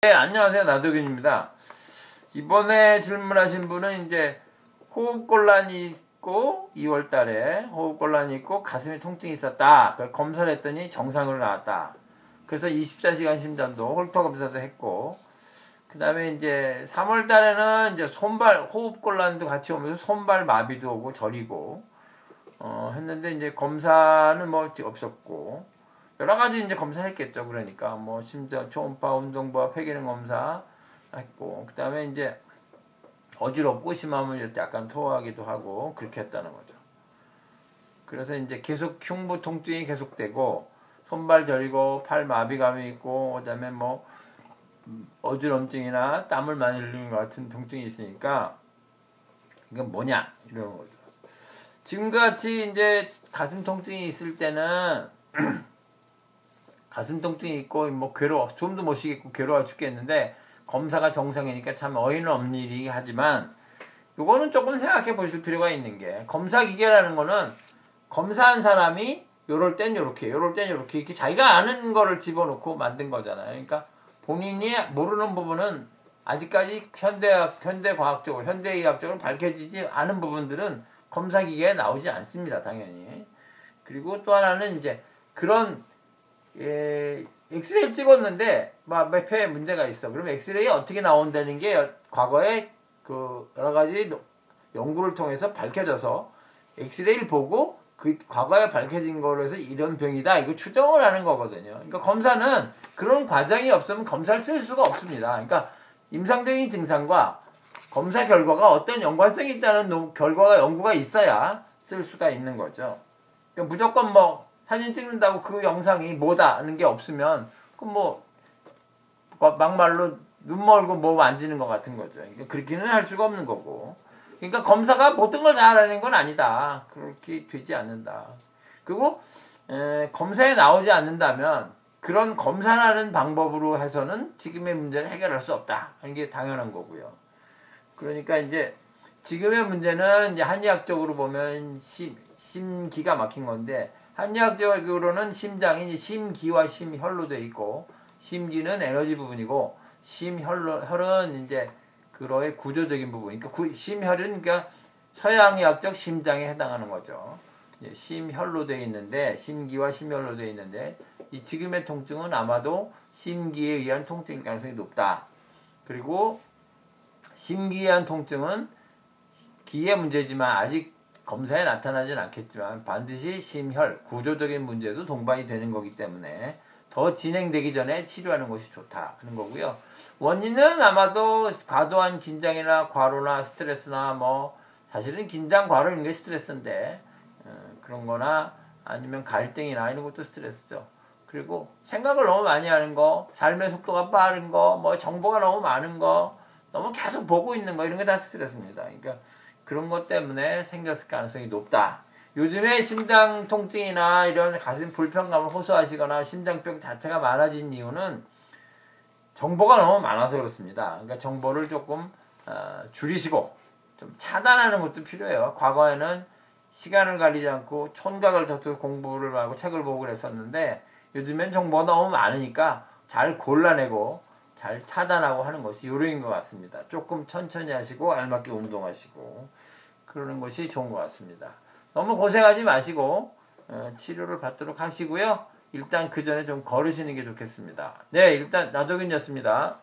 네, 안녕하세요. 나도균입니다. 이번에 질문하신 분은 이제 호흡곤란이 있고 2월 달에 호흡곤란이 있고 가슴에 통증이 있었다. 그걸 검사를 했더니 정상으로 나왔다. 그래서 24시간 심전도 홀터 검사도 했고 그 다음에 이제 3월 달에는 이제 손발 호흡곤란도 같이 오면서 손발 마비도 오고 저리고 했는데 이제 검사는 뭐 없었고 여러 가지 이제 검사했겠죠. 그러니까 뭐 심장, 초음파, 운동부와 폐기능 검사 했고 그 다음에 이제 어지럽고 심하면 약간 토하기도 하고 그렇게 했다는 거죠. 그래서 이제 계속 흉부 통증이 계속되고 손발 저리고 팔 마비감이 있고 그다음에 뭐 어지럼증이나 땀을 많이 흘리는 것 같은 통증이 있으니까 이건 뭐냐 이런 거죠. 지금같이 이제 가슴 통증이 있을 때는 가슴 통증이 있고 뭐 괴로워 숨도 못 쉬겠고 괴로워 죽겠는데 검사가 정상이니까 참 어이는 없는 일이긴 하지만 요거는 조금 생각해 보실 필요가 있는 게 검사 기계라는 거는 검사한 사람이 요럴 땐 요렇게 요럴 땐 요렇게 이렇게 자기가 아는 거를 집어넣고 만든 거잖아요. 그러니까 본인이 모르는 부분은 아직까지 현대과학적으로 현대의학적으로 밝혀지지 않은 부분들은 검사 기계에 나오지 않습니다. 당연히. 그리고 또 하나는 이제 그런 엑스레이를 찍었는데 몇 회에 문제가 있어. 그러면 엑스레이 어떻게 나온다는 게 과거에 그 여러 가지 연구를 통해서 밝혀져서 엑스레이를 보고 그 과거에 밝혀진 거로 해서 이런 병이다 이거 추정을 하는 거거든요. 그러니까 검사는 그런 과정이 없으면 검사를 쓸 수가 없습니다. 그러니까 임상적인 증상과 검사 결과가 어떤 연관성이 있다는 결과가 연구가 있어야 쓸 수가 있는 거죠. 그러니까 무조건 뭐 사진 찍는다고 그 영상이 뭐다 하는 게 없으면 그럼 뭐 막말로 눈 멀고 뭐 만지는 것 같은 거죠. 그러니까 그렇게는 할 수가 없는 거고. 그러니까 검사가 모든 걸 다 알아내는 건 아니다. 그렇게 되지 않는다. 그리고 검사에 나오지 않는다면 그런 검사하는 방법으로 해서는 지금의 문제를 해결할 수 없다. 하는 게 당연한 거고요. 그러니까 이제 지금의 문제는 이제 한의학적으로 보면 심기가 막힌 건데 한의학적으로는 심장이 이제 심기와 심혈로 돼 있고 심기는 에너지 부분이고 심혈은 이제 그로의 구조적인 부분. 그러니까 심혈은 그러니까 서양의학적 심장에 해당하는 거죠. 심혈로 돼 있는데 심기와 심혈로 돼 있는데 이 지금의 통증은 아마도 심기에 의한 통증일 가능성이 높다. 그리고 심기에 의한 통증은 기의 문제지만 아직 검사에 나타나진 않겠지만 반드시 심혈, 구조적인 문제도 동반이 되는 거기 때문에 더 진행되기 전에 치료하는 것이 좋다 하는 거고요. 원인은 아마도 과도한 긴장이나 과로나 스트레스나 뭐 사실은 긴장, 과로 이런 게 스트레스인데 그런 거나 아니면 갈등이나 이런 것도 스트레스죠. 그리고 생각을 너무 많이 하는 거, 삶의 속도가 빠른 거, 뭐 정보가 너무 많은 거, 너무 계속 보고 있는 거 이런 게 다 스트레스입니다. 그러니까 그런 것 때문에 생겼을 가능성이 높다. 요즘에 심장 통증이나 이런 가슴 불편감을 호소하시거나 심장병 자체가 많아진 이유는 정보가 너무 많아서 그렇습니다. 그러니까 정보를 조금 줄이시고 좀 차단하는 것도 필요해요. 과거에는 시간을 가리지 않고 촌각을 둬서 공부를 하고 책을 보고 그랬었는데 요즘엔 정보가 너무 많으니까 잘 골라내고 잘 차단하고 하는 것이 요령인 것 같습니다. 조금 천천히 하시고 알맞게 운동하시고 그러는 것이 좋은 것 같습니다. 너무 고생하지 마시고 치료를 받도록 하시고요. 일단 그 전에 좀 걸으시는 게 좋겠습니다. 네, 일단 나도균이었습니다.